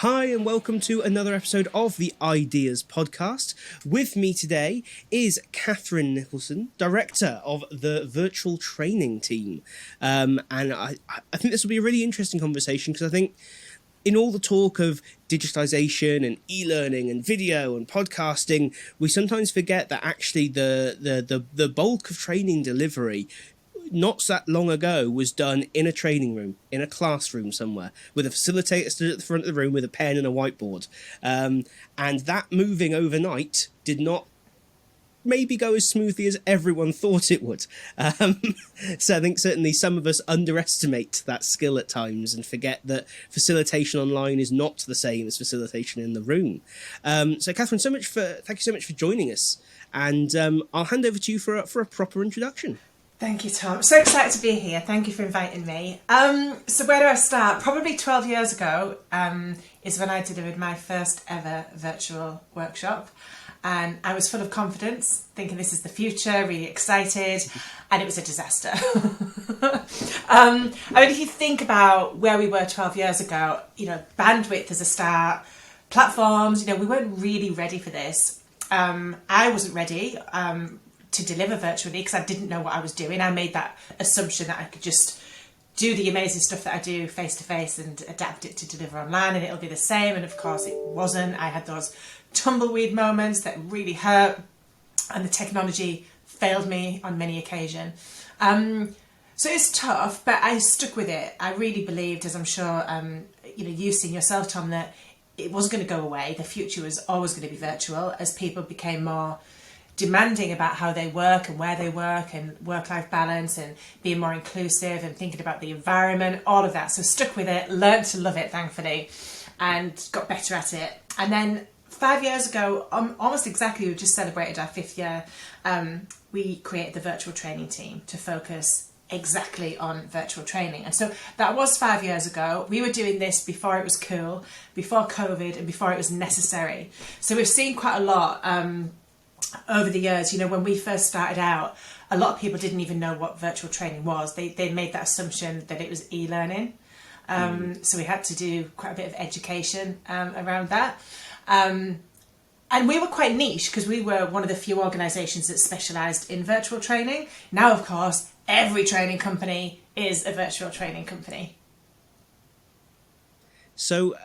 Hi and welcome to another episode of the iDeas podcast. With me today is Catherine Nicholson, Director of the Virtual Training Team. And I think this will be a really interesting conversation because I think in all the talk of digitization and e-learning and video and podcasting, we sometimes forget that actually the bulk of training delivery not that long ago was done in a training room, in a classroom somewhere, with a facilitator stood at the front of the room with a pen and a whiteboard. And that moving overnight did not maybe go as smoothly as everyone thought it would. So I think certainly some of us underestimate that skill at times and forget that facilitation online is not the same as facilitation in the room. So Catherine, thank you so much for joining us. And I'll hand over to you for a proper introduction. Thank you, Tom. So excited to be here. Thank you for inviting me. So where do I start? Probably 12 years ago is when I delivered my first ever virtual workshop. And I was full of confidence, thinking this is the future, really excited, and it was a disaster. If you think about where we were 12 years ago, bandwidth as a start, platforms, we weren't really ready for this. I wasn't ready to deliver virtually because I didn't know what I was doing. I made that assumption that I could just do the amazing stuff that I do face to face and adapt it to deliver online and it'll be the same. And of course it wasn't. I had those tumbleweed moments that really hurt and the technology failed me on many occasions. So it's tough, but I stuck with it. I really believed, as I'm sure you've seen yourself, Tom, that it wasn't going to go away. The future was always going to be virtual as people became more demanding about how they work and where they work and work-life balance and being more inclusive and thinking about the environment, all of that. So stuck with it, learned to love it, thankfully, and got better at it. And then 5 years ago, almost exactly, we just celebrated our 5th year, we created the virtual training team to focus exactly on virtual training. And so that was 5 years ago. We were doing this before it was cool, before COVID, and before it was necessary. So we've seen quite a lot over the years. When we first started out, a lot of people didn't even know what virtual training was. They made that assumption that it was e-learning. So we had to do quite a bit of education around that. And we were quite niche because we were one of the few organisations that specialised in virtual training. Now, of course, every training company is a virtual training company. So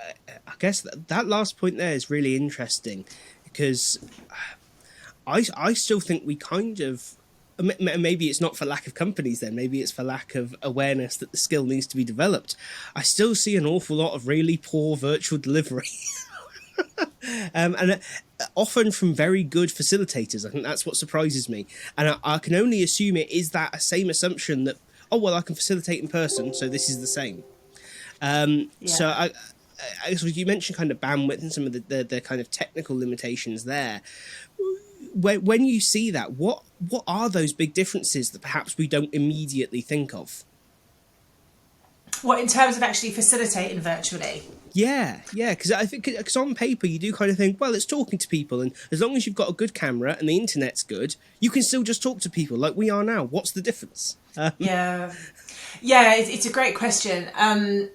I guess that last point there is really interesting because I still think we kind of, maybe it's not for lack of companies then, maybe it's for lack of awareness that the skill needs to be developed. I still see an awful lot of really poor virtual delivery. And often from very good facilitators. I think that's what surprises me. And I can only assume it is that same assumption that, I can facilitate in person, so this is the same. So I guess you mentioned kind of bandwidth and some of the kind of technical limitations there. When you see that, what are those big differences that perhaps we don't immediately think of? What, in terms of actually facilitating virtually? Yeah, because I think on paper you do kind of think, well, it's talking to people, and as long as you've got a good camera and the internet's good, you can still just talk to people like we are now. What's the difference? It's a great question. One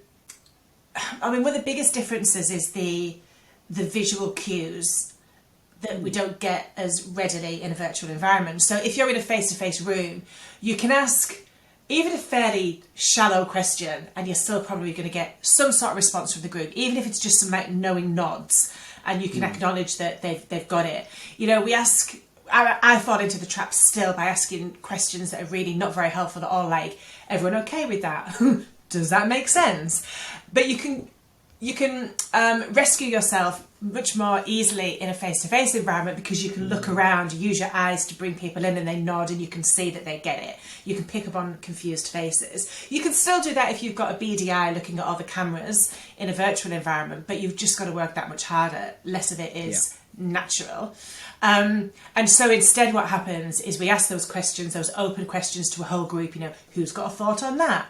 of the biggest differences is the visual cues that we don't get as readily in a virtual environment. So if you're in a face-to-face room, you can ask even a fairly shallow question and you're still probably going to get some sort of response from the group, even if it's just some knowing nods and you can acknowledge that they've got it. I fall into the trap still by asking questions that are really not very helpful at all, like, everyone okay with that? Does that make sense? But you can rescue yourself much more easily in a face-to-face environment because you can look around, use your eyes to bring people in and they nod and you can see that they get it. You can pick up on confused faces. You can still do that if you've got a beady eye looking at all the cameras in a virtual environment, but you've just got to work that much harder. Less of it is natural. And so instead what happens is we ask those questions, those open questions to a whole group, who's got a thought on that?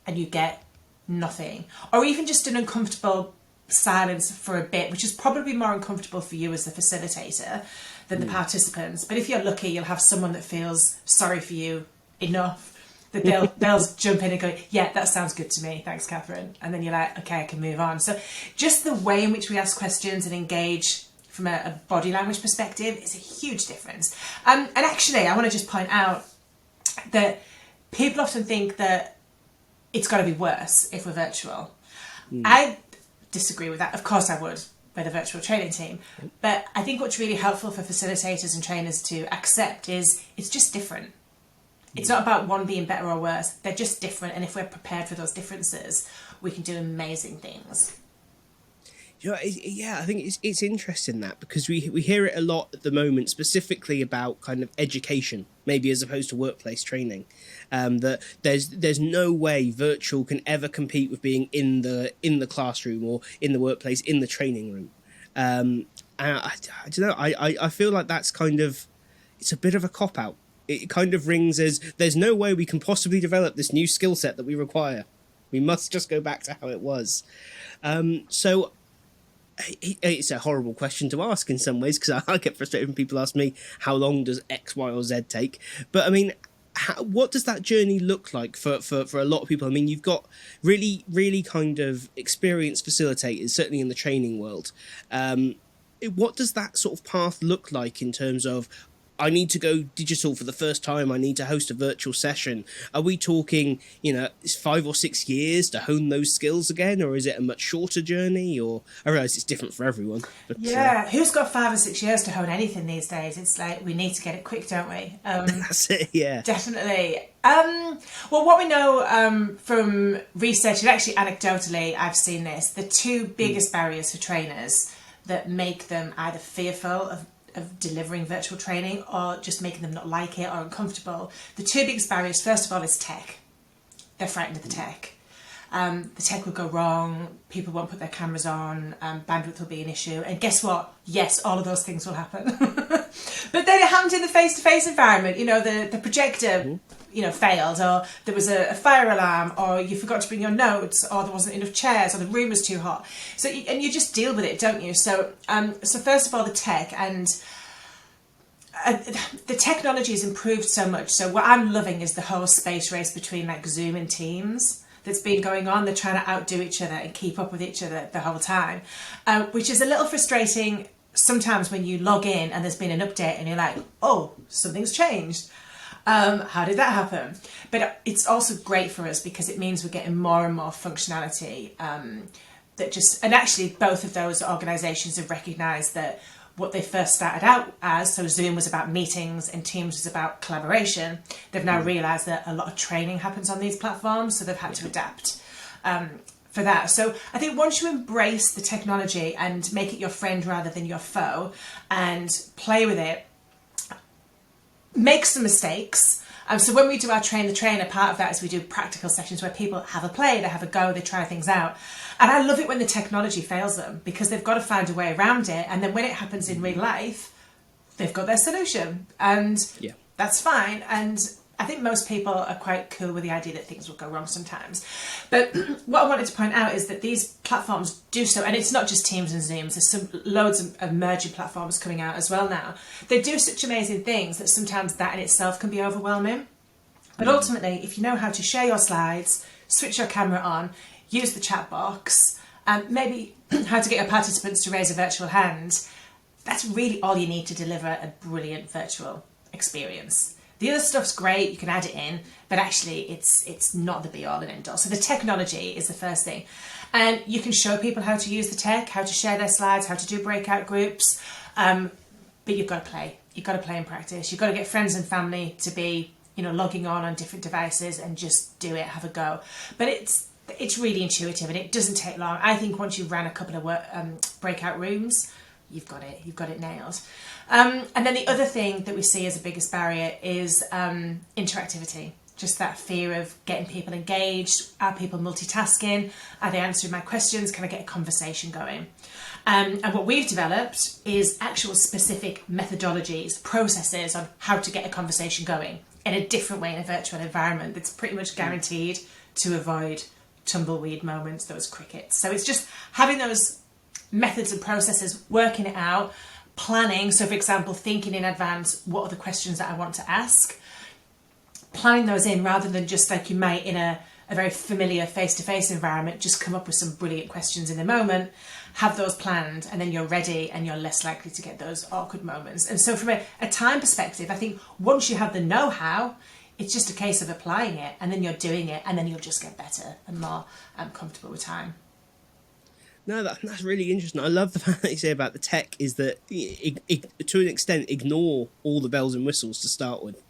And you get nothing. Or even just an uncomfortable silence for a bit, which is probably more uncomfortable for you as the facilitator than the participants. But if you're lucky, you'll have someone that feels sorry for you enough that they'll jump in and go, yeah, that sounds good to me, thanks Catherine, and then you're like, okay, I can move on. So just the way in which we ask questions and engage from a body language perspective is a huge difference. And actually I want to just point out that people often think that it's got to be worse if we're virtual. I disagree with that. Of course I would with a virtual training team, but I think what's really helpful for facilitators and trainers to accept is it's just different. It's not about one being better or worse. They're just different, and if we're prepared for those differences, we can do amazing things. You know, I think it's interesting that, because we hear it a lot at the moment, specifically about kind of education, maybe as opposed to workplace training, that there's no way virtual can ever compete with being in the classroom or in the workplace, in the training room. And I don't know. I feel like that's kind of, it's a bit of a cop out. It kind of rings as, there's no way we can possibly develop this new skill set that we require. We must just go back to how it was. So it's a horrible question to ask in some ways, because I get frustrated when people ask me, how long does X, Y, or Z take? But I mean, what does that journey look like for a lot of people? I mean, you've got really, really kind of experienced facilitators, certainly in the training world. What does that sort of path look like in terms of, I need to go digital for the first time, I need to host a virtual session? Are we talking, it's 5 or 6 years to hone those skills again, or is it a much shorter journey? Or I realise it's different for everyone. But, who's got 5 or 6 years to hone anything these days? It's like, we need to get it quick, don't we? That's it, yeah. Definitely. Well, what we know from research, and actually anecdotally I've seen this, the 2 biggest barriers for trainers that make them either fearful of delivering virtual training or just making them not like it or uncomfortable. The 2 biggest barriers, first of all, is tech. They're frightened of the tech. The tech will go wrong, people won't put their cameras on, bandwidth will be an issue, and guess what? Yes, all of those things will happen. But then it happened in the face-to-face environment. The projector failed, or there was a fire alarm, or you forgot to bring your notes, or there wasn't enough chairs, or the room was too hot. So and you just deal with it, don't you? So first of all, the tech, and the technology has improved so much. So what I'm loving is the whole space race between like Zoom and Teams that's been going on. They're trying to outdo each other and keep up with each other the whole time, which is a little frustrating sometimes when you log in and there's been an update and you're like, oh, something's changed. How did that happen? But it's also great for us because it means we're getting more and more functionality and actually both of those organisations have recognised that what they first started out as, so Zoom was about meetings and Teams was about collaboration, they've now realised that a lot of training happens on these platforms, so they've had to adapt for that. So I think once you embrace the technology and make it your friend rather than your foe and play with it, make some mistakes. So when we do our train the trainer, part of that is we do practical sessions where people have a play, they have a go, they try things out. And I love it when the technology fails them because they've got to find a way around it. And then when it happens in real life, they've got their solution. And that's fine. And I think most people are quite cool with the idea that things will go wrong sometimes. But what I wanted to point out is that these platforms do so, and it's not just Teams and Zooms, there's loads of emerging platforms coming out as well now. They do such amazing things that sometimes that in itself can be overwhelming. But ultimately, if you know how to share your slides, switch your camera on, use the chat box, and maybe how to get your participants to raise a virtual hand, that's really all you need to deliver a brilliant virtual experience. The other stuff's great, you can add it in, but actually it's not the be-all and end-all. So the technology is the first thing. And you can show people how to use the tech, how to share their slides, how to do breakout groups, but you've got to play. You've got to play and practice. You've got to get friends and family to be, logging on different devices and just do it, have a go. But it's really intuitive and it doesn't take long. I think once you've ran a couple of breakout rooms, you've got it nailed. And then the other thing that we see as the biggest barrier is interactivity. Just that fear of getting people engaged. Are people multitasking? Are they answering my questions? Can I get a conversation going? And what we've developed is actual specific methodologies, processes on how to get a conversation going in a different way in a virtual environment that's pretty much guaranteed to avoid tumbleweed moments, those crickets. So it's just having those methods and processes, working it out, planning. So for example, thinking in advance, what are the questions that I want to ask? planning those in rather than just like you might in a very familiar face-to-face environment, just come up with some brilliant questions in the moment, have those planned, and then you're ready and you're less likely to get those awkward moments. And so from a time perspective, I think once you have the know-how, it's just a case of applying it, and then you're doing it, and then you'll just get better and more comfortable with time. No, that's really interesting. I love the fact that you say about the tech is that, to an extent, ignore all the bells and whistles to start with.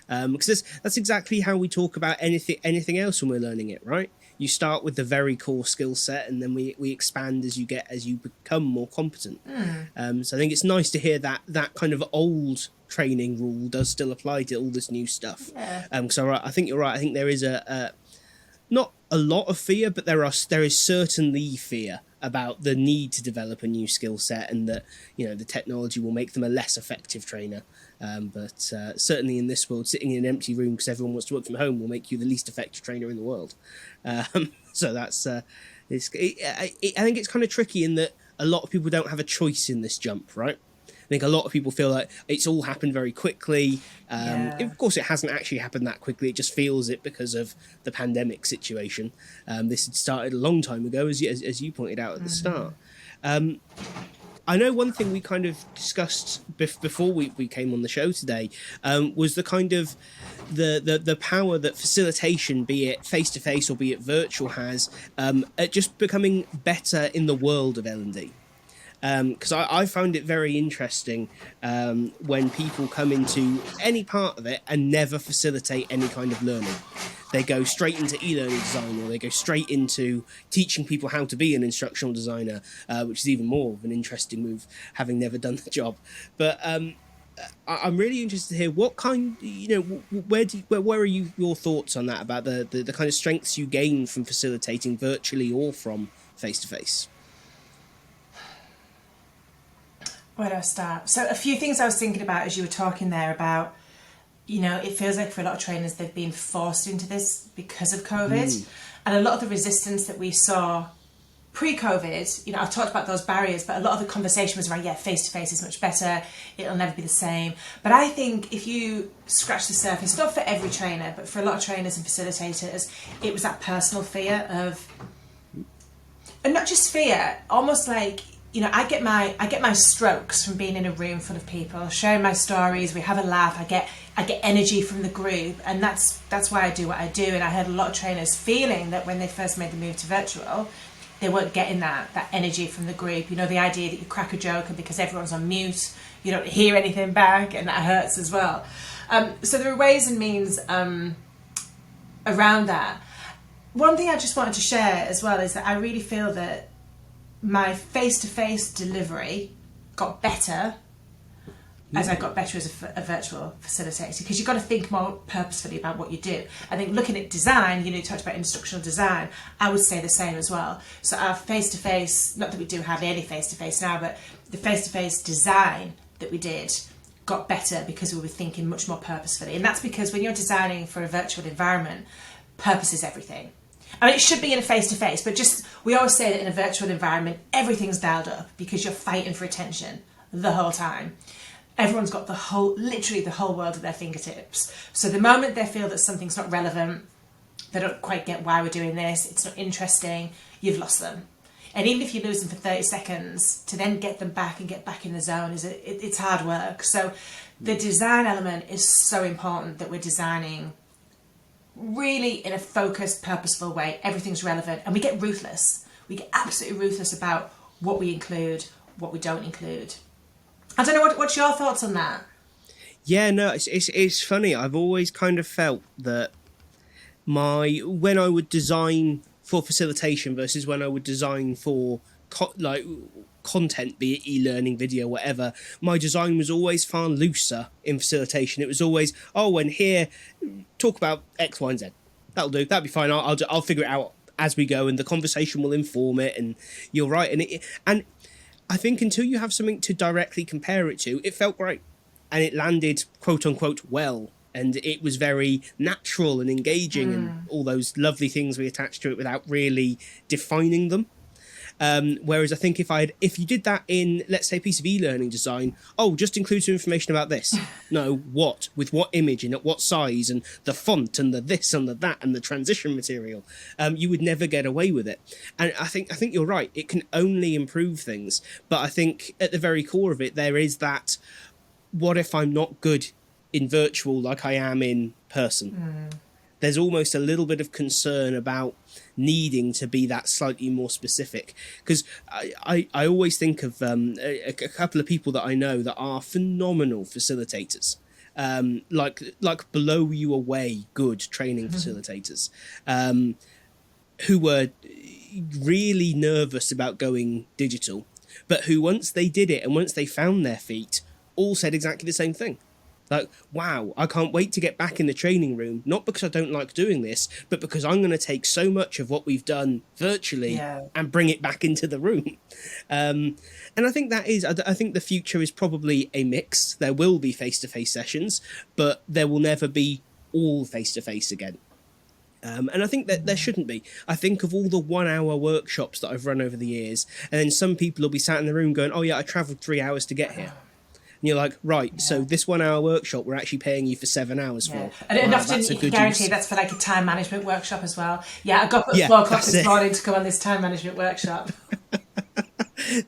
Because that's exactly how we talk about anything else when we're learning it, right? You start with the very core skill set, and then we expand as you become more competent. So I think it's nice to hear that kind of old training rule does still apply to all this new stuff. So I think you're right. I think there is not a lot of fear, but there is certainly fear about the need to develop a new skill set, and that the technology will make them a less effective trainer. But certainly in this world, sitting in an empty room because everyone wants to work from home will make you the least effective trainer in the world. So that's I think it's kind of tricky in that a lot of people don't have a choice in this jump, right? I think a lot of people feel like it's all happened very quickly. Of course, it hasn't actually happened that quickly. It just feels it because of the pandemic situation. This had started a long time ago, as you pointed out at the start. I know one thing we kind of discussed before we came on the show today was the kind of the power that facilitation, be it face-to-face or be it virtual, has at just becoming better in the world of L&D. Because I found it very interesting when people come into any part of it and never facilitate any kind of learning. They go straight into e-learning design, or they go straight into teaching people how to be an instructional designer, which is even more of an interesting move, having never done the job. But I'm really interested to hear what kind, where are your thoughts on that, about the kind of strengths you gain from facilitating virtually or from face-to-face? Where do I start? So a few things I was thinking about as you were talking there about, it feels like for a lot of trainers they've been forced into this because of COVID. And a lot of the resistance that we saw pre-COVID, I've talked about those barriers, but a lot of the conversation was around, face-to-face is much better, it'll never be the same. But I think if you scratch the surface, not for every trainer, but for a lot of trainers and facilitators, it was that personal fear of, and not just fear, almost like, I get my strokes from being in a room full of people, sharing my stories. We have a laugh. I get energy from the group, and that's why I do what I do. And I heard a lot of trainers feeling that when they first made the move to virtual, they weren't getting that energy from the group. The idea that you crack a joke, and because everyone's on mute, you don't hear anything back, and that hurts as well. So there are ways and means around that. One thing I just wanted to share as well is that I really feel that my face-to-face delivery got better as I got better as a virtual facilitator, because you've got to think more purposefully about what you do. I think looking at design, you talked about instructional design, I would say the same as well. So our face-to-face, not that we do hardly any face-to-face now, but the face-to-face design that we did got better because we were thinking much more purposefully. And that's because when you're designing for a virtual environment, purpose is everything. I mean, it should be in a face-to-face, but we always say that in a virtual environment, everything's dialed up because you're fighting for attention the whole time. Everyone's got literally the whole world at their fingertips. So the moment they feel that something's not relevant, they don't quite get why we're doing this, it's not interesting, you've lost them. And even if you lose them for 30 seconds, to then get them back and get back in the zone, it's hard work. So the design element is so important, that we're designing really in a focused, purposeful way. Everything's relevant, and we get ruthless. We get absolutely ruthless about what we include, what we don't include. I don't know, what's your thoughts on that? Yeah, no, it's funny. I've always kind of felt that when I would design for facilitation versus when I would design for content, be it e-learning, video, whatever, my design was always far looser in facilitation. It was always, when here, talk about X, Y, and Z. That'll do. That'll be fine. I'll figure it out as we go, and the conversation will inform it. And you're right. And I think until you have something to directly compare it to, it felt great, and it landed quote unquote well. And it was very natural and engaging, and all those lovely things we attached to it without really defining them. Whereas I think if you did that in, let's say, a piece of e-learning design, just include some information about this. No, what? With what image and at what size and the font and the this and the that and the transition material, you would never get away with it. And I think you're right. It can only improve things. But I think at the very core of it, there is that, what if I'm not good in virtual like I am in person? There's almost a little bit of concern about needing to be that slightly more specific, because I always think of a couple of people that I know that are phenomenal facilitators, like blow you away good training facilitators, who were really nervous about going digital, but who, once they did it and once they found their feet, all said exactly the same thing. Like, wow, I can't wait to get back in the training room, not because I don't like doing this, but because I'm going to take so much of what we've done virtually and bring it back into the room. And I think I think the future is probably a mix. There will be face-to-face sessions, but there will never be all face-to-face again. And I think that there shouldn't be. I think of all the 1-hour workshops that I've run over the years, and then some people will be sat in the room going, oh yeah, I travelled 3 hours to get here. And you're like, right, so this 1-hour workshop, we're actually paying you for 7 hours for. And often you can guarantee that's for like a time management workshop as well. Yeah, I got up at 4 o'clock this morning to go on this time management workshop.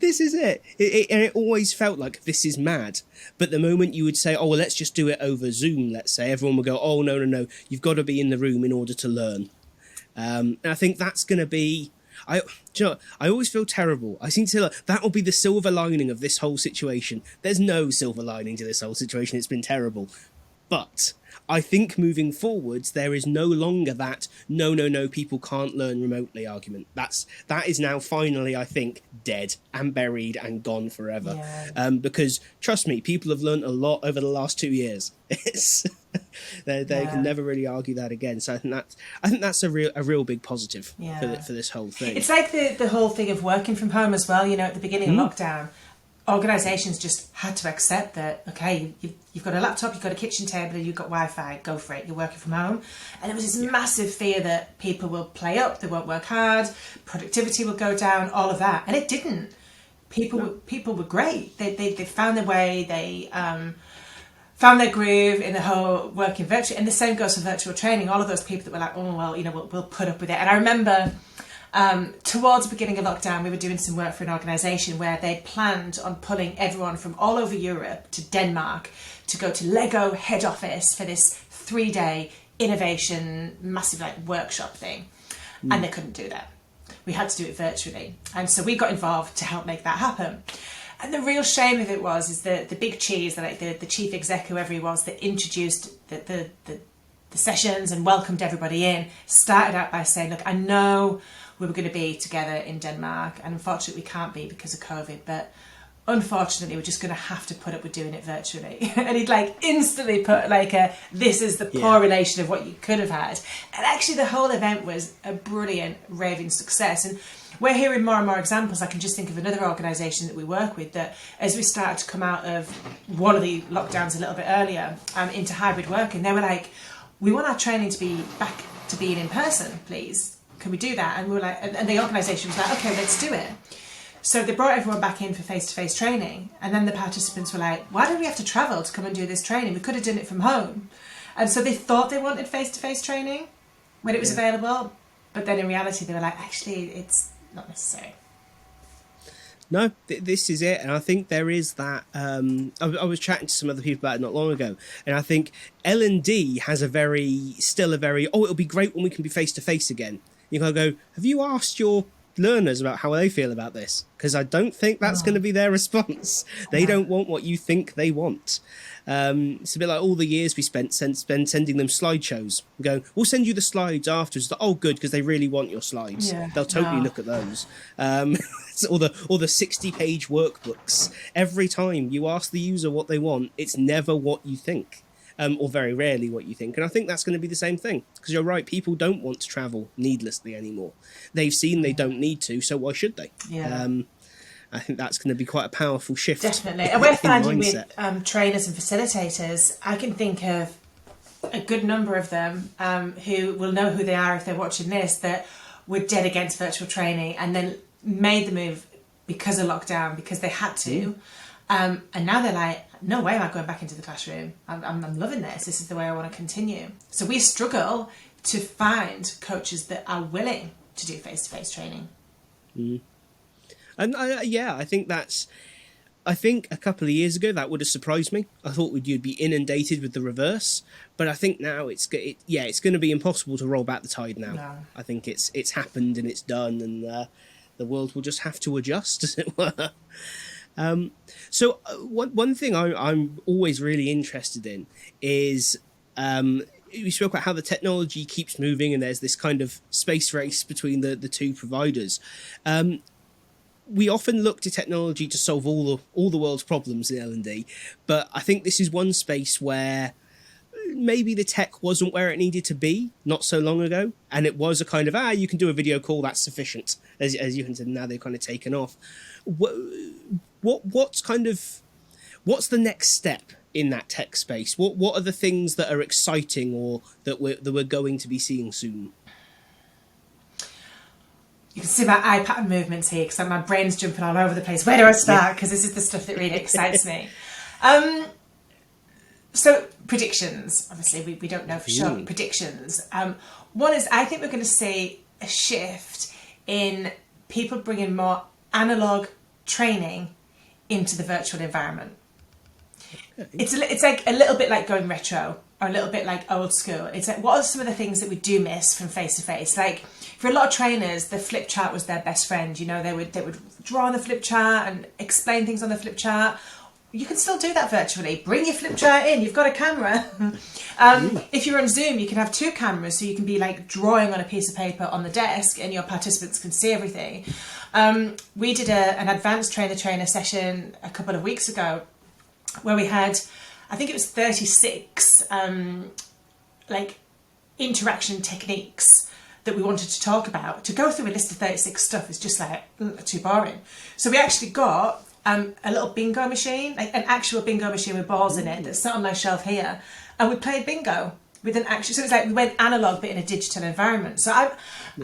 This is it. And it always felt like, this is mad. But the moment you would say, oh, well, let's just do it over Zoom, let's say, everyone would go, oh, no, you've got to be in the room in order to learn. And I think that's going to be... I always feel terrible. I seem to that will be the silver lining of this whole situation. There's no silver lining to this whole situation. It's been terrible. But I think moving forwards, there is no longer that no, people can't learn remotely argument. That is now finally, I think, dead and buried and gone forever. Yeah. Because trust me, people have learned a lot over the last 2 years. They can never really argue that again. So I think that's a real big positive for this whole thing. It's like the whole thing of working from home as well. You know, at the beginning of lockdown, organisations just had to accept that, okay, you've got a laptop, you've got a kitchen table, and you've got Wi-Fi, go for it, you're working from home. And there was this massive fear that people will play up, they won't work hard, productivity will go down, all of that. And it didn't. People were great. They found their way, they found their groove in the whole working virtually. And the same goes for virtual training. All of those people that were like, oh, well, we'll put up with it. And I remember... towards the beginning of lockdown, we were doing some work for an organisation where they'd planned on pulling everyone from all over Europe to Denmark to go to Lego head office for this 3-day innovation, massive workshop thing. And they couldn't do that. We had to do it virtually. And so we got involved to help make that happen. And the real shame of it was the big cheese, the chief exec, whoever he was, that introduced the sessions and welcomed everybody in, started out by saying, look, I know we were going to be together in Denmark, and unfortunately we can't be because of COVID, but unfortunately we're just going to have to put up with doing it virtually. And he'd instantly put this is the poor relation of what you could have had. And actually the whole event was a brilliant raving success. And we're hearing more and more examples. I can just think of another organisation that we work with that, as we started to come out of one of the lockdowns a little bit earlier into hybrid working, they were like, we want our training to be back to being in person, please. Can we do that? And we were like, and the organisation was like, okay, let's do it. So they brought everyone back in for face-to-face training. And then the participants were like, why do we have to travel to come and do this training? We could have done it from home. And so they thought they wanted face-to-face training when it was available. But then in reality, they were like, actually, it's not necessary. No, this is it. And I think there is that... I was chatting to some other people about it not long ago. And I think L&D has still a very, it'll be great when we can be face-to-face again. You gotta go, have you asked your learners about how they feel about this? Because I don't think that's going to be their response. They don't want what you think they want. It's a bit like all the years we spent sending them slideshows. We go, we'll send you the slides afterwards. Oh, good, because they really want your slides. Yeah. They'll totally look at those. All the 60-page workbooks. Every time you ask the user what they want, it's never what you think. Or very rarely what you think. And I think that's going to be the same thing. Because you're right, people don't want to travel needlessly anymore. They've seen they don't need to, so why should they? Yeah. I think that's going to be quite a powerful shift. Definitely. And we're finding with trainers and facilitators, I can think of a good number of them who will know who they are if they're watching this, that were dead against virtual training and then made the move because of lockdown, because they had to. And now they're like, no way am I going back into the classroom. I'm loving this. This is the way I want to continue. So we struggle to find coaches that are willing to do face-to-face training. And I think I think a couple of years ago that would have surprised me. I thought you'd be inundated with the reverse, but I think now it's going to be impossible to roll back the tide now. No. I think it's happened and it's done, and the world will just have to adjust, as it were. So one thing I'm always really interested in is we spoke about how the technology keeps moving and there's this kind of space race between the two providers. We often look to technology to solve all the world's problems in L&D, but I think this is one space where maybe the tech wasn't where it needed to be not so long ago, and it was a kind of you can do a video call, that's sufficient, as you said. Now they've kind of taken off. What's the next step in that tech space? What are the things that are exciting or that we're going to be seeing soon? You can see my eye pattern movements here because my brain's jumping all over the place. Where do I start? Because this is the stuff that really excites me. So predictions. Obviously, we don't know for sure. Predictions. One is, I think we're going to see a shift in people bringing more analog training into the virtual environment. Okay. It's like a little bit like going retro, or a little bit like old school. It's like, what are some of the things that we do miss from face to face? Like for a lot of trainers, the flip chart was their best friend. You know, they would draw on the flip chart and explain things on the flip chart. You can still do that virtually. Bring your flip chart in. You've got a camera. If you're on Zoom, you can have two cameras, so you can be like drawing on a piece of paper on the desk, and your participants can see everything. We did an advanced trainer session a couple of weeks ago, where we had, I think it was 36 like interaction techniques that we wanted to talk about. To go through a list of 36 stuff is just like too boring. So we actually got a little bingo machine, like an actual bingo machine with balls in it, that's sat on my shelf here, and we played bingo with an actual. So it's like we went analog but in a digital environment. So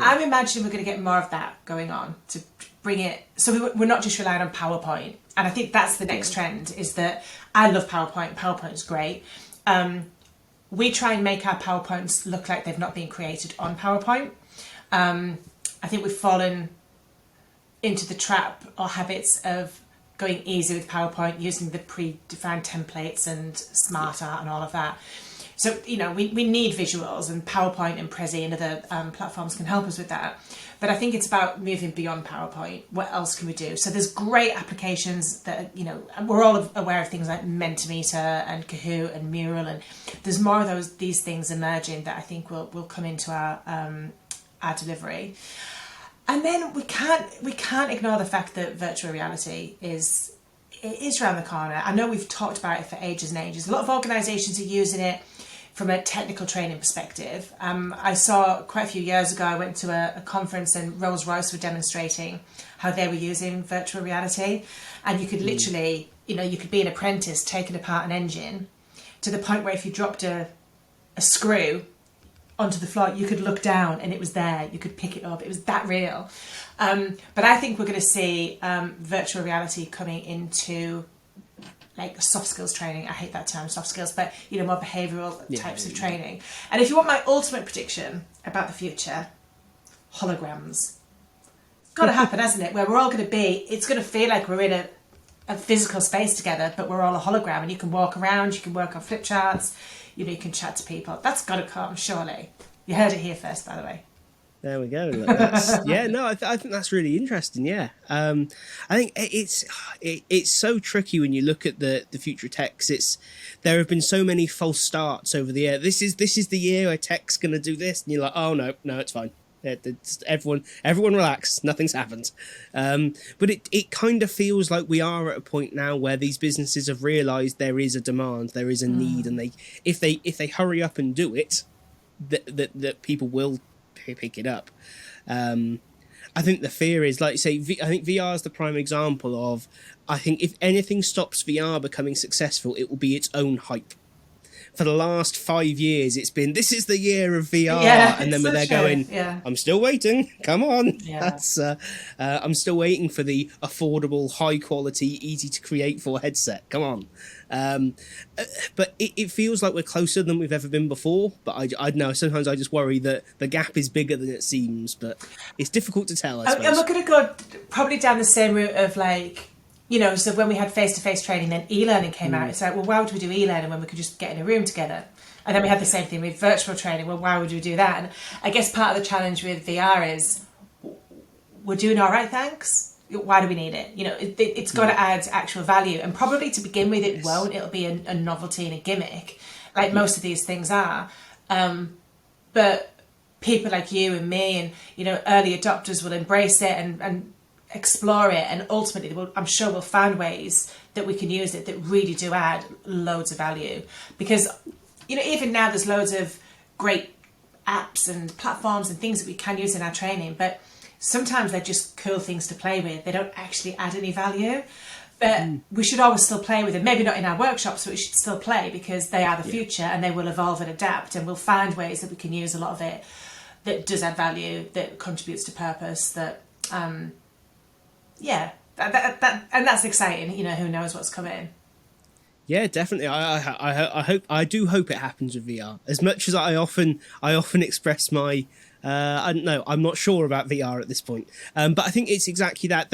I'm imagining we're going to get more of that going on to bring it. So we're not just relying on PowerPoint, and I think that's the next trend. Is that I love PowerPoint. PowerPoint's great. We try and make our PowerPoints look like they've not been created on PowerPoint. I think we've fallen into the trap or habits of going easy with PowerPoint, using the predefined templates and smart art and all of that. So, you know, we need visuals, and PowerPoint and Prezi and other platforms can help us with that. But I think it's about moving beyond PowerPoint. What else can we do? So there's great applications that, you know, we're all aware of things like Mentimeter and Kahoot and Mural, and there's more of these things emerging that I think will come into our delivery. And then we can't ignore the fact that virtual reality is around the corner. I know we've talked about it for ages and ages. A lot of organisations are using it from a technical training perspective. I saw quite a few years ago, I went to a conference and Rolls-Royce were demonstrating how they were using virtual reality. And you could literally, you know, you could be an apprentice taking apart an engine to the point where if you dropped a screw onto the floor, you could look down and it was there. You could pick it up. It was that real. But I think we're going to see virtual reality coming into like soft skills training. I hate that term, soft skills, but you know, more behavioural types of training. And if you want my ultimate prediction about the future, holograms. It's got to happen, hasn't it? Where we're all going to be, it's going to feel like we're in a physical space together, but we're all a hologram, and you can walk around, you can work on flip charts, you know, you can chat to people. That's got to come, surely. You heard it here first, by the way. There we go. I think that's really interesting. Yeah, I think it's so tricky when you look at the future techs. There have been so many false starts over the year. This is the year where tech's going to do this, and you're like, oh no, it's fine. Everyone relax. Nothing's happened. But it kind of feels like we are at a point now where these businesses have realised there is a demand, there is a need, and if they hurry up and do it, that people will pick it up. I think the fear is, like you say, I think VR is the prime example of, I think if anything stops VR becoming successful, it will be its own hype. for the last 5 years, it's been, this is the year of VR. Yeah, And then it's we're there so true. going, Yeah. I'm still waiting. Come on. Yeah. I'm still waiting for the affordable, high quality, easy to create for headset. Come on. But it feels like we're closer than we've ever been before. But I know sometimes I just worry that the gap is bigger than it seems. But it's difficult to tell, I suppose. And we're going to go probably down the same route of like, you know, so when we had face-to-face training, then e-learning came out. It's like, well, why would we do e-learning when we could just get in a room together? And then we had the same thing with virtual training. Well, why would we do that? And I guess part of the challenge with VR is we're doing all right, thanks. Why do we need it? You know, it's got to add actual value. And probably to begin with, it won't. It'll be a novelty and a gimmick, like most of these things are. But people like you and me and, you know, early adopters will embrace it and explore it, and ultimately I'm sure we'll find ways that we can use it that really do add loads of value. Because, you know, even now there's loads of great apps and platforms and things that we can use in our training, but sometimes they're just cool things to play with. They don't actually add any value, but we should always still play with them. Maybe not in our workshops, but we should still play, because they are the future and they will evolve and adapt, and we'll find ways that we can use a lot of it that does add value, that contributes to purpose, that and that's exciting. You know, who knows what's coming. Yeah, definitely. I do hope it happens with VR. As much as I often express my, I don't know, I'm not sure about VR at this point. But I think it's exactly that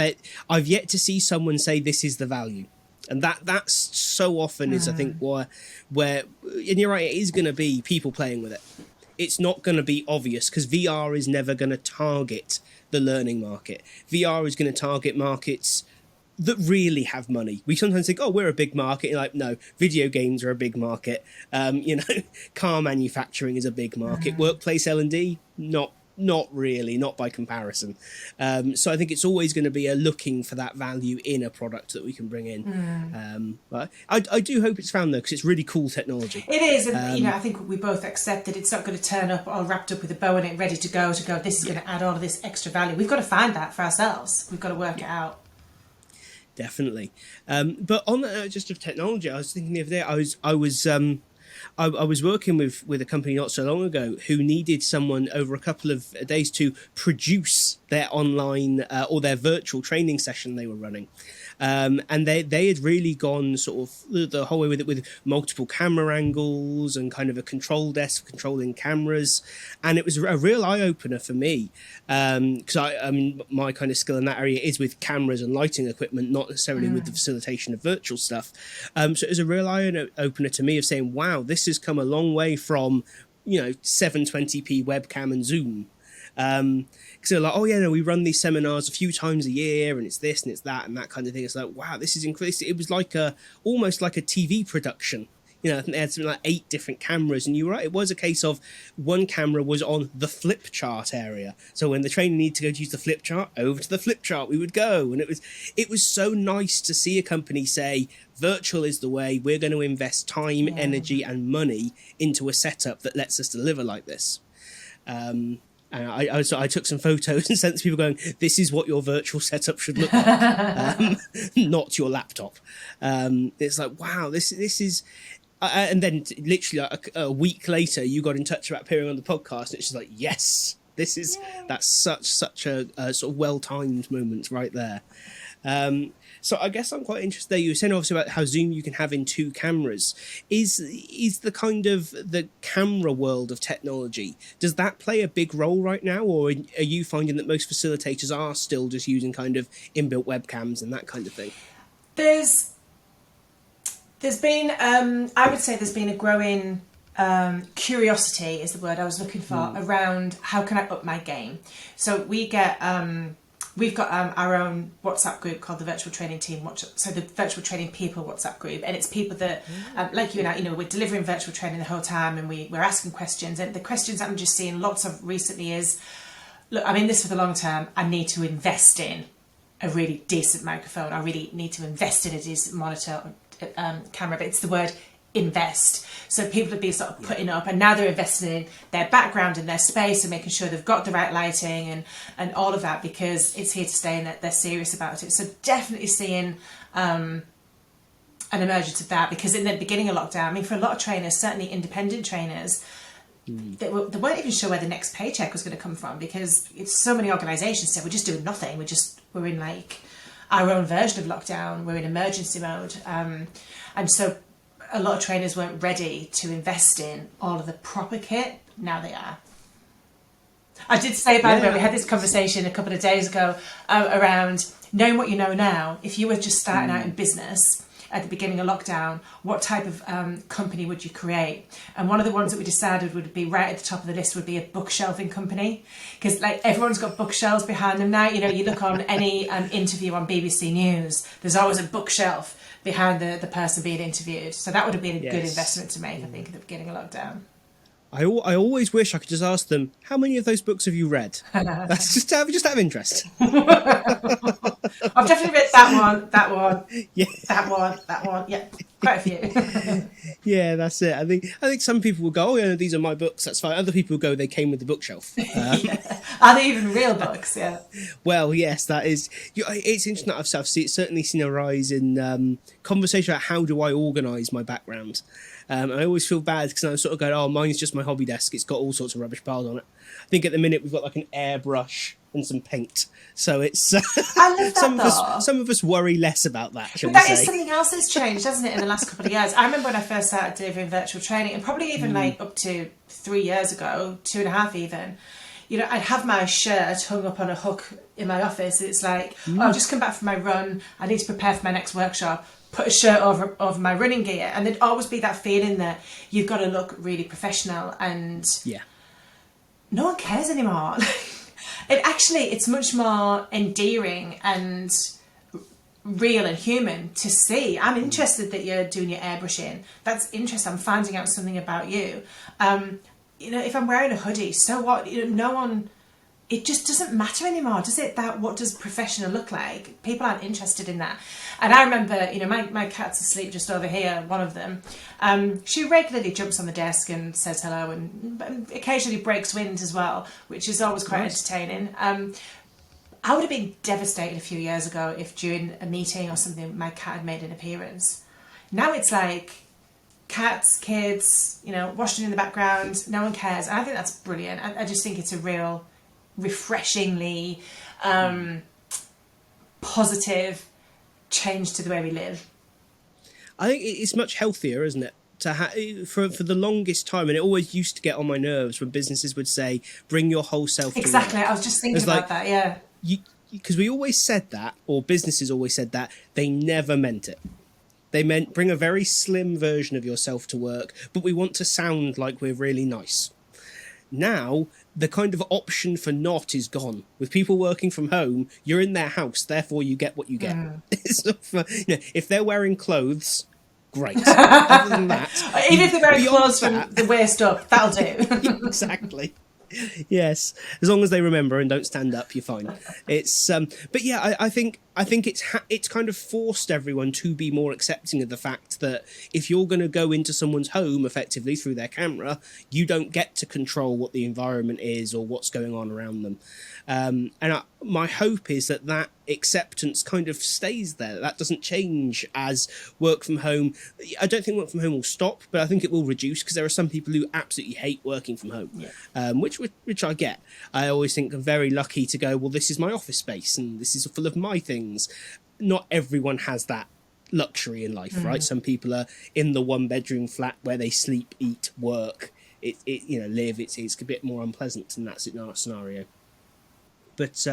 I've yet to see someone say this is the value. And that's so often is, I think, where, and you're right, it is going to be people playing with it. It's not going to be obvious, because VR is never going to target the learning market. VR is going to target markets that really have money. We sometimes think, oh, we're a big market. You're like, no, video games are a big market. You know, car manufacturing is a big market. Workplace L&D, not really, not by comparison. So I think it's always going to be a looking for that value in a product that we can bring in. But I do hope it's found, though, because it's really cool technology. It is, and you know, I think we both accept that it's not going to turn up all wrapped up with a bow and it ready to go. This is going to add all of this extra value. We've got to find that for ourselves. We've got to work it out. Definitely. But on the just of technology, I was thinking the other day, I was working with a company not so long ago who needed someone over a couple of days to produce their online or their virtual training session they were running. And they had really gone sort of the whole way with it, with multiple camera angles and kind of a control desk for controlling cameras. And it was a real eye-opener for me, because I mean, my kind of skill in that area is with cameras and lighting equipment, not necessarily with the facilitation of virtual stuff. So it was a real eye-opener to me of saying, wow, this has come a long way from, you know, 720p webcam and Zoom. Because they're like, oh yeah, no, we run these seminars a few times a year, and it's this and it's that and that kind of thing. It's like, wow, this is incredible. It was like almost like a TV production. You know, I think they had something like 8 different cameras, and you were right, it was a case of one camera was on the flip chart area. So when the trainer needed to go to use the flip chart, over to the flip chart we would go. And it was so nice to see a company say, virtual is the way, we're going to invest time, energy and money into a setup that lets us deliver like this. And I took some photos and sent to people going, this is what your virtual setup should look like, not your laptop. It's like, wow, this is... and then literally a week later, you got in touch about appearing on the podcast. And it's just like, yes, that's such a sort of well-timed moment right there. So I guess I'm quite interested there. You were saying obviously about how Zoom you can have in 2 cameras. Is the kind of the camera world of technology, does that play a big role right now? Or are you finding that most facilitators are still just using kind of inbuilt webcams and that kind of thing? There's been, I would say there's been a growing curiosity is the word I was looking for, around how can I up my game. So we've got our own WhatsApp group called the Virtual Training Team, so the Virtual Training People WhatsApp group, and it's people that, like you and I, you know, we're delivering virtual training the whole time, and we're asking questions, and the questions I'm just seeing lots of recently is, look, I'm in this for the long term, I need to invest in a really decent microphone, I really need to invest in a decent monitor, camera, but it's the word invest. So people have been sort of putting up, and now they're investing in their background and their space and making sure they've got the right lighting and all of that, because it's here to stay and that they're serious about it. So definitely seeing a an emergence of that, because in the beginning of lockdown, I mean, for a lot of trainers, certainly independent trainers, they weren't even sure where the next paycheck was going to come from, because it's so many organisations said we're just doing nothing. We're in like our own version of lockdown. We're in emergency mode, and so a lot of trainers weren't ready to invest in all of the proper kit. Now they are. I did say, by the way, we had this conversation a couple of days ago around knowing what you know now. If you were just starting out in business at the beginning of lockdown, what type of company would you create? And one of the ones that we decided would be right at the top of the list would be a bookshelving company, because like everyone's got bookshelves behind them now. You know, you look on any interview on BBC News, there's always a bookshelf behind the person being interviewed. So that would have been a good investment to make, I think, at the beginning of lockdown. I always wish I could just ask them, how many of those books have you read? That's just out of interest. I've definitely read that one, Yeah. that one. Yeah, quite a few. Yeah, that's it. I think some people will go, oh yeah, these are my books, that's fine. Other people will go, they came with the bookshelf. Are they even real books? Yeah. Well, yes, that is. It's interesting that I've certainly seen a rise in conversation about how do I organise my background. I always feel bad because I'm sort of going, oh, mine's just my hobby desk. It's got all sorts of rubbish piled on it. I think at the minute we've got like an airbrush and some paint. So it's I love that some of us worry less about that. But that is something else that's changed, hasn't it, in the last couple of years? I remember when I first started delivering virtual training, and probably even like up to 3 years ago, 2.5 even. You know, I'd have my shirt hung up on a hook in my office. It's like, oh, I've just come back from my run. I need to prepare for my next workshop. Put a shirt over my running gear, and there'd always be that feeling that you've got to look really professional, and no one cares anymore. It's much more endearing and real and human to see. I'm interested that you're doing your airbrushing. That's interesting. I'm finding out something about you. You know, if I'm wearing a hoodie, so what? You know, no one. It just doesn't matter anymore, does it? That what does professional look like? People aren't interested in that. And I remember, you know, my cat's asleep just over here, one of them. She regularly jumps on the desk and says hello, and occasionally breaks wind as well, which is always quite entertaining. I would have been devastated a few years ago if during a meeting or something my cat had made an appearance. Now it's like cats, kids, you know, washing in the background, no one cares. And I think that's brilliant. I just think it's a real refreshingly positive change to the way we live. I think it's much healthier, isn't it? For the longest time, and it always used to get on my nerves when businesses would say, bring your whole self to work. Exactly, I was just thinking about that, yeah. Because we always said that, or businesses always said that, they never meant it. They meant bring a very slim version of yourself to work, but we want to sound like we're really nice. Now, the kind of option for not is gone. With people working from home, you're in their house, therefore you get what you get. If they're wearing clothes, great. Other than that, even if they're wearing clothes from the waist up, that'll do. Exactly. Yes, as long as they remember and don't stand up, you're fine. It's but yeah, I think it's kind of forced everyone to be more accepting of the fact that if you're going to go into someone's home effectively through their camera, you don't get to control what the environment is or what's going on around them. My hope is that acceptance kind of stays there. That doesn't change as work from home. I don't think work from home will stop, but I think it will reduce, because there are some people who absolutely hate working from home, which I get. I always think I'm very lucky to go, well, this is my office space and this is full of my things. Not everyone has that luxury in life, right? Some people are in the one-bedroom flat where they sleep, eat, work, live. It's a bit more unpleasant in that scenario. But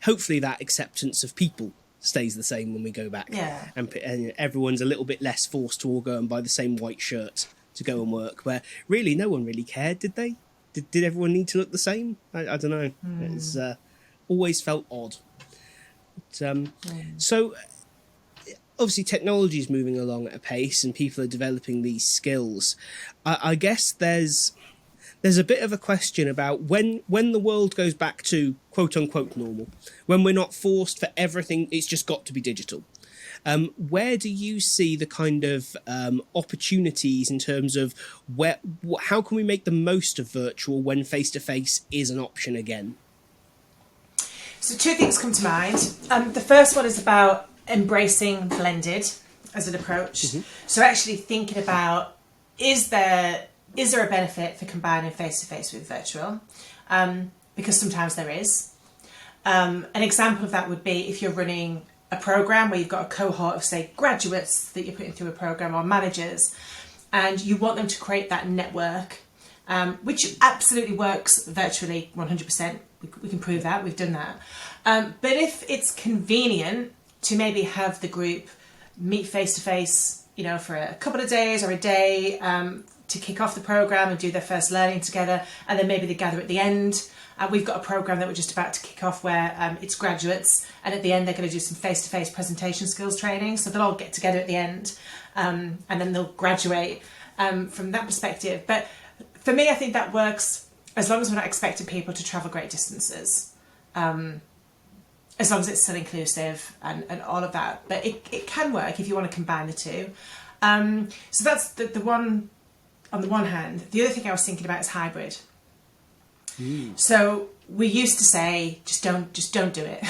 hopefully that acceptance of people stays the same when we go back. Yeah. And everyone's a little bit less forced to all go and buy the same white shirt to go and work, where really no one really cared, did they? Did everyone need to look the same? I don't know. It's always felt odd. But, so obviously technology is moving along at a pace and people are developing these skills. I guess there's a bit of a question about when the world goes back to quote unquote normal, when we're not forced for everything, it's just got to be digital. Where do you see the kind of opportunities in terms of how can we make the most of virtual when face-to-face is an option again? So 2 things come to mind. The first one is about embracing blended. as an approach. So actually thinking about, is there a benefit for combining face-to-face with virtual? Because sometimes there is. An example of that would be if you're running a program where you've got a cohort of, say, graduates that you're putting through a program, or managers, and you want them to create that network, which absolutely works virtually 100%. We can prove that, we've done that. But if it's convenient to maybe have the group meet face to face, you know, for a couple of days or a day, to kick off the program and do their first learning together, and then maybe they gather at the end. We've got a program that we're just about to kick off where it's graduates, and at the end they're going to do some face-to-face presentation skills training, so they'll all get together at the end, and then they'll graduate from that perspective. But for me, I think that works as long as we're not expecting people to travel great distances, as long as it's still inclusive and all of that. But it can work if you want to combine the two. So that's the one on the one hand. The other thing I was thinking about is hybrid. So we used to say, just don't do it.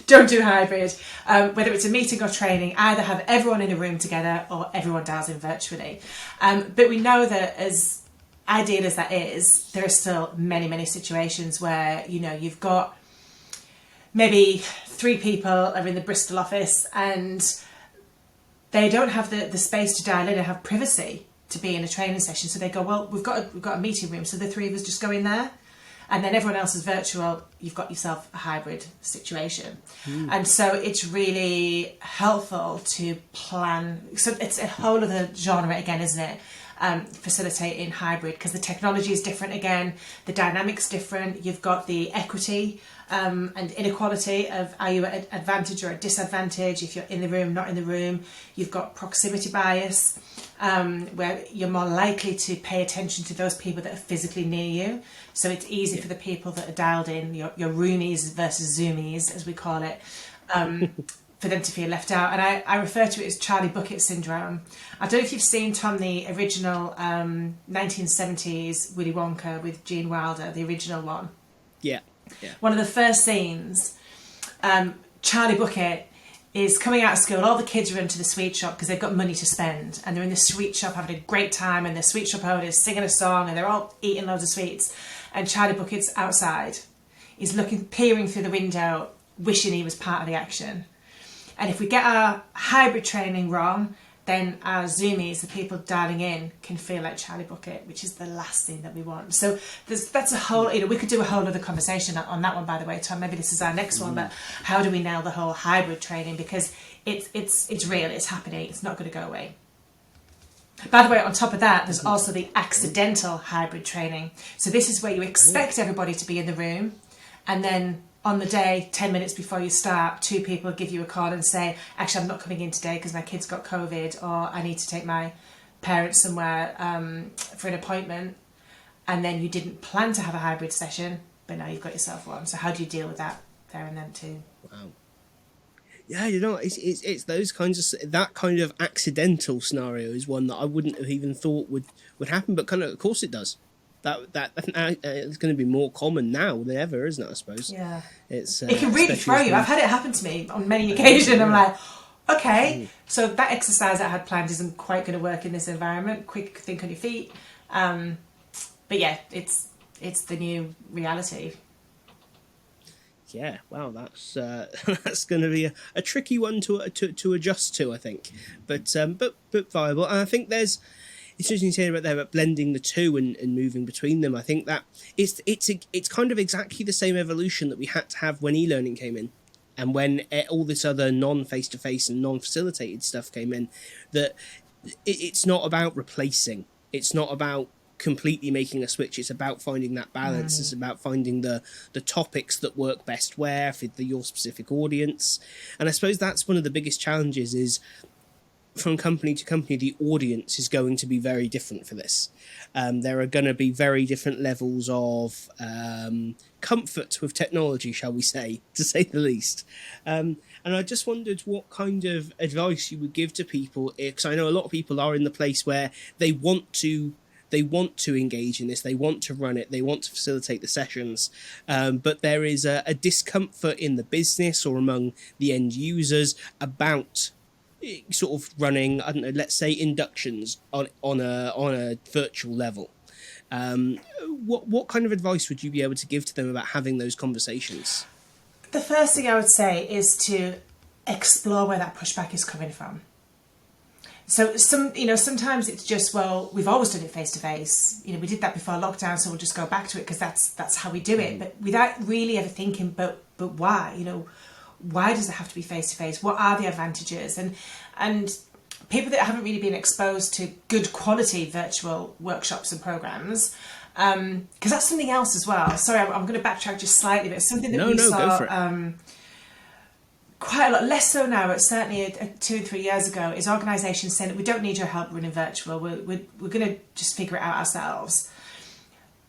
Don't do hybrid. Whether it's a meeting or training, either have everyone in a room together or everyone dials in virtually. But we know that as ideal as that is, there are still many situations where, you know, you've got maybe 3 people are in the Bristol office and they don't have the space to dial in and have privacy to be in a training session. So they go, well, we've got a meeting room, so the 3 of us just go in there. And then everyone else is virtual. You've got yourself a hybrid situation. And so it's really helpful to plan. So it's a whole other genre again, isn't it? Facilitating hybrid, because the technology is different again, the dynamics different. You've got the equity and inequality of, are you at advantage or at disadvantage if you're in the room, not in the room. You've got proximity bias, where you're more likely to pay attention to those people that are physically near you. So it's easy for the people that are dialed in, your roomies versus zoomies, as we call it, for them to feel left out. And I refer to it as Charlie Bucket syndrome. I don't know if you've seen, Tom, the original 1970s Willy Wonka with Gene Wilder, the original one. Yeah. One of the first scenes, Charlie Bucket is coming out of school. All the kids are into the sweet shop because they've got money to spend, and they're in the sweet shop having a great time, and the sweet shop owner is singing a song, and they're all eating loads of sweets. And Charlie Bucket's outside. He's peering through the window, wishing he was part of the action. And if we get our hybrid training wrong, then our zoomies, the people dialing in, can feel like Charlie Bucket, which is the last thing that we want. So that's a whole, you know, we could do a whole other conversation on that one, by the way, Tom. Maybe this is our next one, but how do we nail the whole hybrid training? Because it's real, it's happening, it's not going to go away. By the way, on top of that, there's also the accidental hybrid training. So this is where you expect everybody to be in the room, and then on the day, 10 minutes before you start, 2 people give you a call and say, actually, I'm not coming in today because my kid's got COVID, or I need to take my parents somewhere for an appointment. And then you didn't plan to have a hybrid session, but now you've got yourself one. So how do you deal with that there and then too? Wow. Yeah, you know, it's those kinds of, that kind of accidental scenario is one that I wouldn't have even thought would happen, but kind of course it does. That it's going to be more common now than ever, isn't it? I suppose. Yeah. It can really throw you. I've had it happen to me on many occasions. I'm like, okay, so that exercise that I had planned isn't quite going to work in this environment. Quick, think on your feet. But yeah, it's the new reality. Yeah, wow, that's that's going to be a tricky one to adjust to, I think, but viable. And I think there's, it's interesting to hear about blending the two and moving between them. I think that it's kind of exactly the same evolution that we had to have when e-learning came in, and when all this other non-face-to-face and non-facilitated stuff came in. That it's not about replacing. It's not about completely making a switch. It's about finding that balance. It's about finding the topics that work best where for your specific audience. And I suppose that's one of the biggest challenges is, from company to company, the audience is going to be very different for this. There are going to be very different levels of comfort with technology, shall we say, to say the least. And I just wondered what kind of advice you would give to people, because I know a lot of people are in the place where they want to engage in this, they want to run it, they want to facilitate the sessions, but there is a discomfort in the business or among the end users about sort of running, I don't know, let's say inductions on a virtual level. What kind of advice would you be able to give to them about having those conversations? The first thing I would say is to explore where that pushback is coming from. So sometimes it's just, well, we've always done it face to face. We did that before lockdown, so we'll just go back to it because that's how we do it. But without really ever thinking, but why? Why does it have to be face to face? What are the advantages? And people that haven't really been exposed to good quality virtual workshops and programs, because that's something else as well. Sorry, I'm going to backtrack just slightly, but it's something that we saw quite a lot, less so now, but certainly 2 or 3 years ago, is organisations saying that we don't need your help running virtual, we're going to just figure it out ourselves.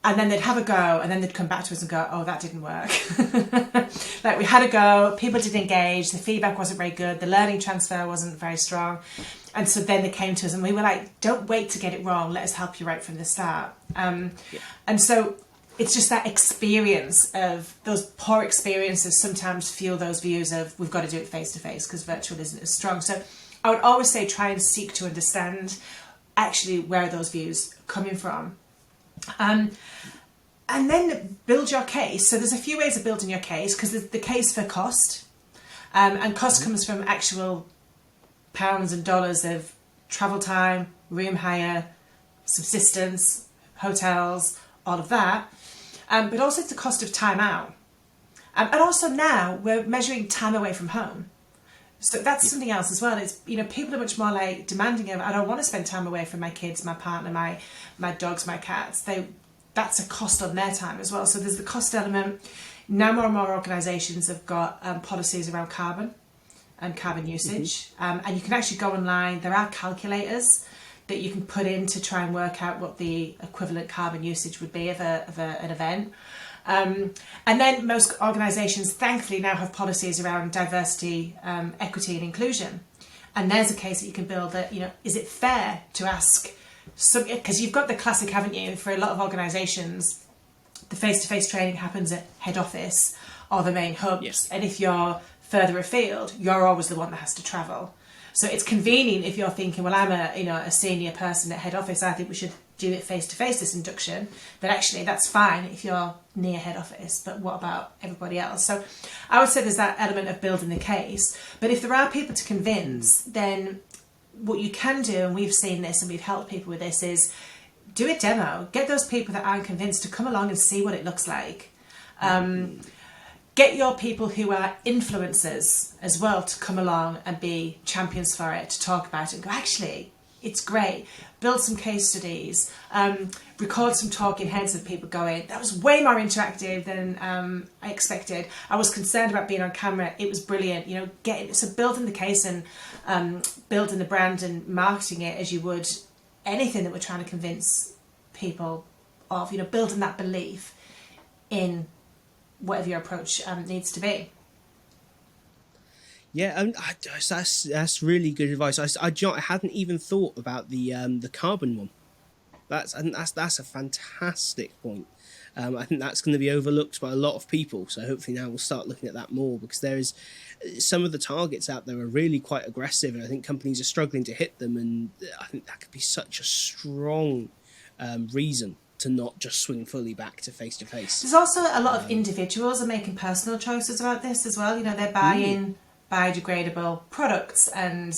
And then they'd have a go, and then they'd come back to us and go, oh, that didn't work. Like, we had a go, people didn't engage, the feedback wasn't very good, the learning transfer wasn't very strong. And so then they came to us and we were like, don't wait to get it wrong, let us help you right from the start. And so it's just that experience of those poor experiences sometimes fuel those views of we've got to do it face to face because virtual isn't as strong. So I would always say try and seek to understand actually where those views are coming from. And then build your case. So there's a few ways of building your case, because there's the case for cost. And cost comes from actual pounds and dollars of travel time, room hire, subsistence, hotels, all of that. But also it's the cost of time out. And also now we're measuring time away from home. So that's something else as well. It's, people are much more like demanding of, I don't want to spend time away from my kids, my partner, my dogs, my cats. That's a cost on their time as well. So there's the cost element. Now more and more organisations have got policies around carbon and carbon usage. And you can actually go online. There are calculators that you can put in to try and work out what the equivalent carbon usage would be of an event. And then most organisations, thankfully, now have policies around diversity, equity and inclusion. And there's a case that you can build that, is it fair to ask, because you've got the classic, haven't you, for a lot of organisations, the face-to-face training happens at head office or the main hubs. Yes. And if you're further afield, you're always the one that has to travel. So it's convenient if you're thinking, well, I'm a senior person at head office, I think we should do it face-to-face, this induction. But actually, that's fine if you're near head office. But what about everybody else? So I would say there's that element of building the case. But if there are people to convince, then what you can do, and we've seen this and we've helped people with this, is do a demo. Get those people that aren't convinced to come along and see what it looks like. Get your people who are influencers as well to come along and be champions for it, to talk about it and go, actually, it's great. Build some case studies, record some talking heads of people going, that was way more interactive than I expected. I was concerned about being on camera. It was brilliant. So building the case and building the brand and marketing it as you would anything that we're trying to convince people of, building that belief in whatever your approach needs to be. Yeah, that's really good advice. I hadn't even thought about the carbon one. That's a fantastic point. I think that's going to be overlooked by a lot of people. So hopefully now we'll start looking at that more, because there is some of the targets out there are really quite aggressive, and I think companies are struggling to hit them. And I think that could be such a strong reason to not just swing fully back to face-to-face. There's also a lot of individuals are making personal choices about this as well. They're buying biodegradable products and,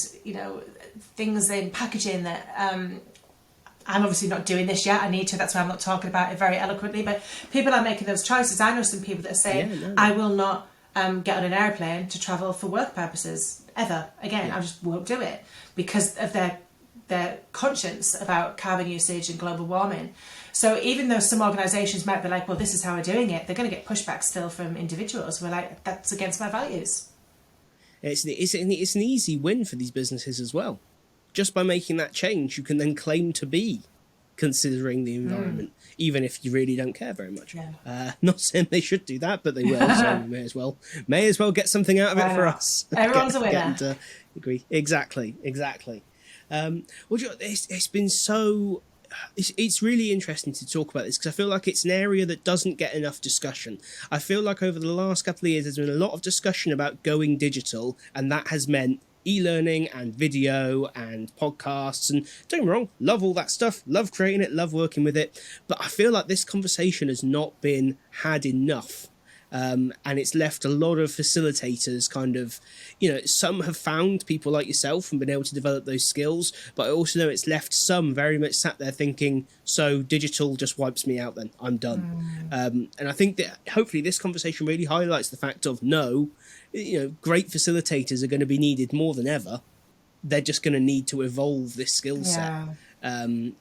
things in packaging that I'm obviously not doing this yet. I need to. That's why I'm not talking about it very eloquently. But people are making those choices. I know some people that are saying, I will not get on an airplane to travel for work purposes ever again. I just won't do it because of their conscience about carbon usage and global warming. So even though some organisations might be like, well, this is how we're doing it, they're going to get pushback still from individuals who are like, that's against my values. It's an easy win for these businesses as well. Just by making that change, you can then claim to be considering the environment, even if you really don't care very much. Yeah. Not saying they should do that, but they will. So we may as well get something out of it for us. Everyone's a winner. Agree. Exactly. Well, it's been so. It's really interesting to talk about this, because I feel like it's an area that doesn't get enough discussion. I feel like over the last couple of years there's been a lot of discussion about going digital, and that has meant e-learning and video and podcasts, and don't get me wrong, love all that stuff, love creating it, love working with it, but I feel like this conversation has not been had enough. And it's left a lot of facilitators kind of, some have found people like yourself and been able to develop those skills, but I also know it's left some very much sat there thinking, so digital just wipes me out, then I'm done. And I think that hopefully this conversation really highlights the fact of no, great facilitators are going to be needed more than ever. They're just going to need to evolve this skill set, and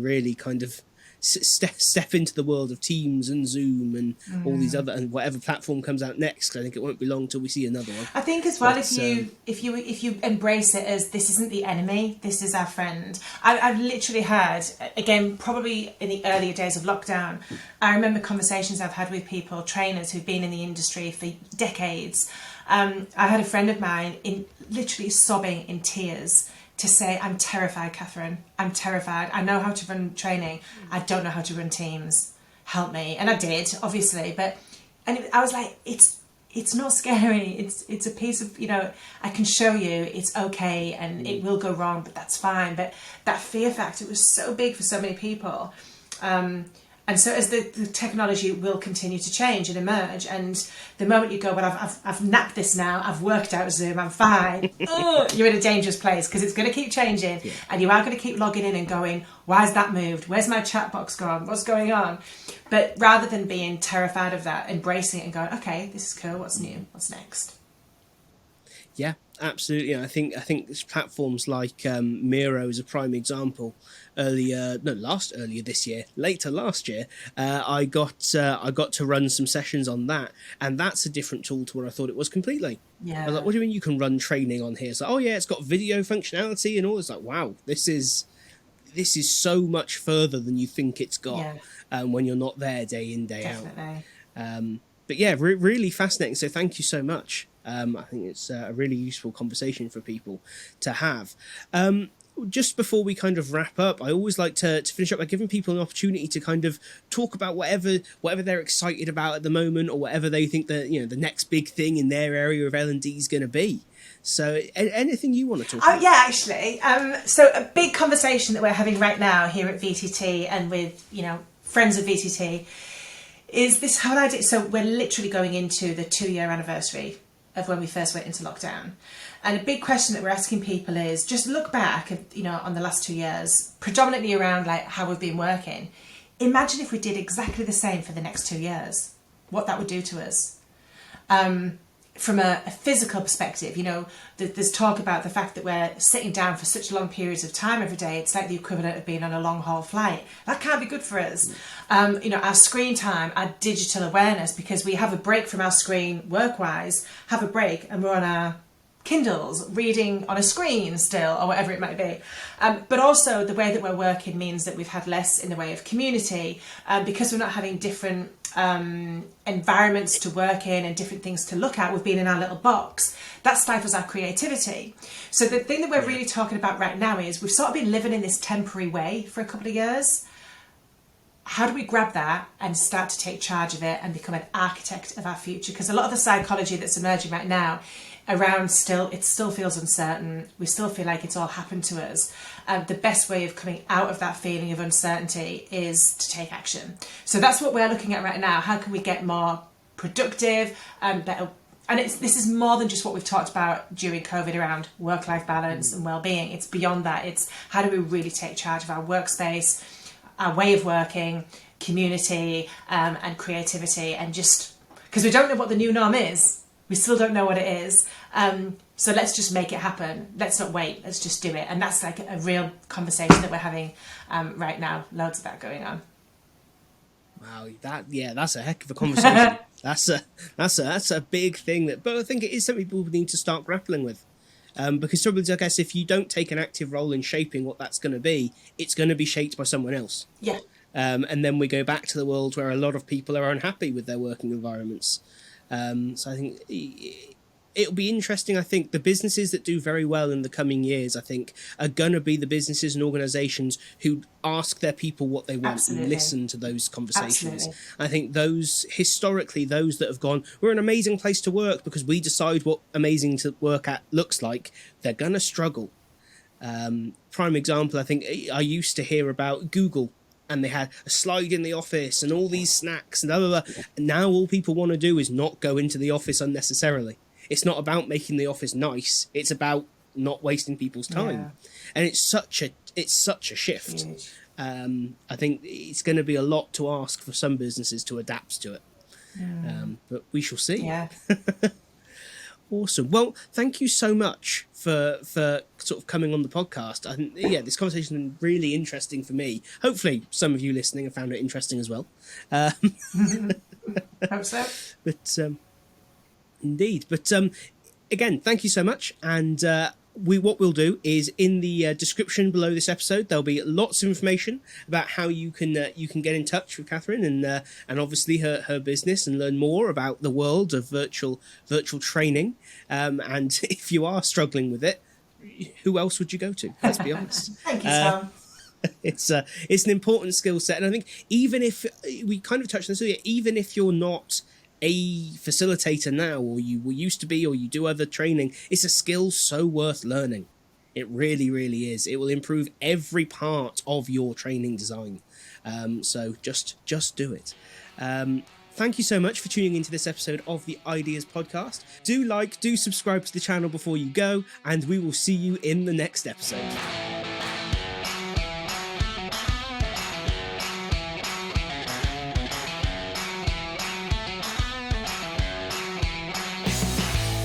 really kind of step into the world of Teams and Zoom and all these other, and whatever platform comes out next, because I think it won't be long till we see another one. I think as well, if you embrace it as this isn't the enemy, this is our friend. I've literally heard, again, probably in the earlier days of lockdown, I remember conversations I've had with people, trainers who've been in the industry for decades. I had a friend of mine literally sobbing in tears to say, I'm terrified, Catherine. I'm terrified. I know how to run training. I don't know how to run teams. Help me. And I did, obviously. I was like, it's not scary. It's a piece of, I can show you it's okay and it will go wrong, but that's fine. But that fear factor was so big for so many people. And so as the technology will continue to change and emerge, and the moment you go, well, I've napped this now, I've worked out Zoom, I'm fine, you're in a dangerous place, because it's going to keep changing, and you are going to keep logging in and going, why has that moved? Where's my chat box gone? What's going on? But rather than being terrified of that, embracing it and going, okay, this is cool, what's new? What's next? Yeah, absolutely. I think platforms like Miro is a prime example. Earlier this year, later last year, I got to run some sessions on that, and that's a different tool to what I thought it was completely. Yeah. I was like, what do you mean you can run training on here? It's like, oh yeah, it's got video functionality and all. It's like, wow, this is so much further than you think it's got. When you're not there day in, day Definitely. out. But yeah, really fascinating. So thank you so much. I think it's a really useful conversation for people to have. Just before we kind of wrap up, I always like to finish up by giving people an opportunity to kind of talk about whatever they're excited about at the moment, or whatever they think that the next big thing in their area of L&D is going to be. So anything you want to talk about? Yeah, actually. So a big conversation that we're having right now here at VTT and with friends of VTT is this whole idea. So we're literally going into the 2-year anniversary of when we first went into lockdown. And a big question that we're asking people is just look back at, on the last 2 years, predominantly around like how we've been working. Imagine if we did exactly the same for the next 2 years, what that would do to us. From a physical perspective, there's talk about the fact that we're sitting down for such long periods of time every day. It's like the equivalent of being on a long haul flight. That can't be good for us. Our screen time, our digital awareness, because we have a break from our screen work-wise, have a break and we're on our Kindles, reading on a screen still, or whatever it might be. But also the way that we're working means that we've had less in the way of community, because we're not having different environments to work in and different things to look at. We've been in our little box. That stifles our creativity. So the thing that we're really talking about right now is we've sort of been living in this temporary way for a couple of years. How do we grab that and start to take charge of it and become an architect of our future? Because a lot of the psychology that's emerging right now around it still feels uncertain. We still feel like it's all happened to us. The best way of coming out of that feeling of uncertainty is to take action. So that's what we're looking at right now. How can we get more productive, better? And this is more than just what we've talked about during COVID around work-life balance and well-being. It's beyond that. It's how do we really take charge of our workspace, our way of working, community, and creativity, and just because we don't know what the new norm is. We still don't know what it is. So let's just make it happen. Let's not wait. Let's just do it. And that's like a real conversation that we're having right now. Loads of that going on. Wow, that's a heck of a conversation. that's a big thing but I think it is something people need to start grappling with. Because probably, I guess, if you don't take an active role in shaping what that's going to be, it's going to be shaped by someone else. Yeah. And then we go back to the world where a lot of people are unhappy with their working environments. So I think it'll be interesting. I think the businesses that do very well in the coming years, I think, are going to be the businesses and organizations who ask their people what they want and listen to those conversations. I think those, historically, those that have gone, we're an amazing place to work because we decide what amazing to work at looks like, they're going to struggle. Prime example, I think I used to hear about Google, and they had a slide in the office and all these snacks and blah, blah, blah. And now all people want to do is not go into the office unnecessarily. It's not about making the office nice. It's about not wasting people's time. Yeah. And it's such a shift. I think it's going to be a lot to ask for some businesses to adapt to it. But we shall see. Yeah. Awesome. Well, thank you so much for sort of coming on the podcast. I think, yeah, this conversation has been really interesting for me. Hopefully some of you listening have found it interesting as well. Hope so. But indeed. But again, thank you so much. And what we'll do is in the description below this episode, there'll be lots of information about how you can get in touch with Catherine and obviously her business and learn more about the world of virtual training. And if you are struggling with it, who else would you go to? Let's be honest. Thank you, Sam. It's an important skill set, and I think even if we kind of touched on this earlier, even if you're not a facilitator now, or you used to be, or you do other training, it's a skill so worth learning. It really, really is. It will improve every part of your training design. So just do it. Thank you so much for tuning into this episode of the iDeas podcast. Do subscribe to the channel before you go, and we will see you in the next episode.